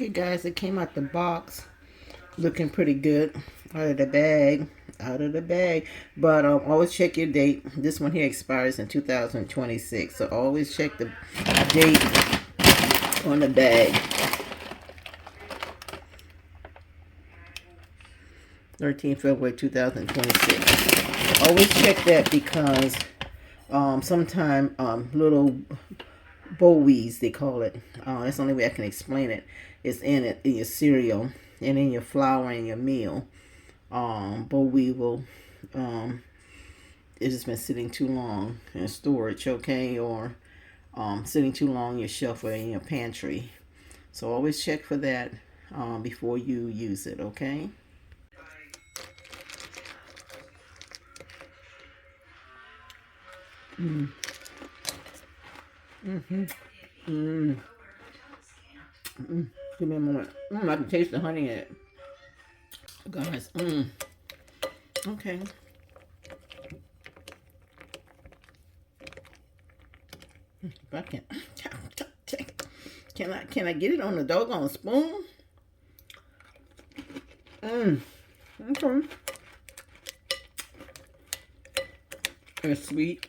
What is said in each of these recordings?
Okay guys, it came out the box looking pretty good. Out of the bag. But always check your date. This one here expires in 2026, so always check the date on the bag. 13th February 2026. Always check that because sometime little bowies, they call it. That's the only way I can explain it. It's in it, in your cereal and in your flour and your meal. Boll will, it's just been sitting too long in storage, okay, or sitting too long in your shelf or in your pantry. So always check for that before you use it, okay? Mm. Mm-hmm. Mm. Mm. Give me a moment. I can taste the honey in it. Guys, okay. If I can I get it on the doggone spoon? Okay. It's sweet.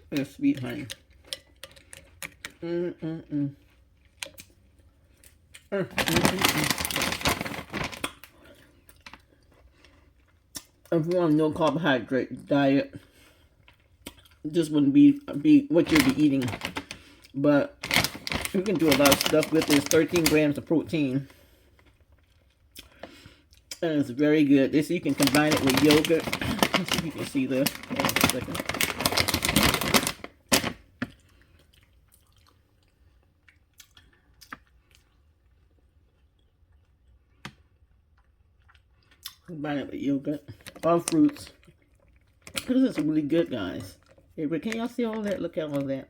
It's sweet, honey. If you're on a no carbohydrate diet, this wouldn't be what you'd be eating. But you can do a lot of stuff with this. 13 grams of protein. And it's very good. This you can combine it with yogurt. Let's see if you can see this. Hold on a second. Combine it with yogurt or fruits. This is really good, guys. Hey, can y'all see all that? Look at all that.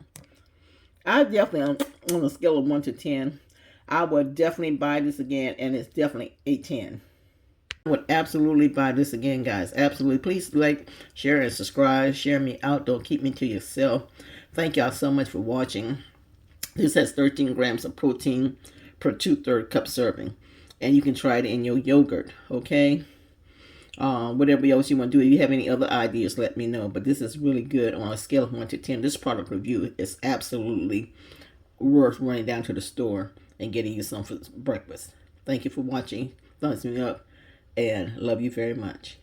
I definitely, on a scale of 1 to 10, I would definitely buy this again, and it's definitely a 10. I would absolutely buy this again, guys. Absolutely. Please like, share, and subscribe. Share me out. Don't keep me to yourself. Thank y'all so much for watching. This has 13 grams of protein per 2/3 cup serving. And you can try it in your yogurt, okay? Whatever else you want to do. If you have any other ideas, let me know. But this is really good on a scale of 1 to 10. This product review is absolutely worth running down to the store and getting you some for breakfast. Thank you for watching. Thumbs me up and love you very much.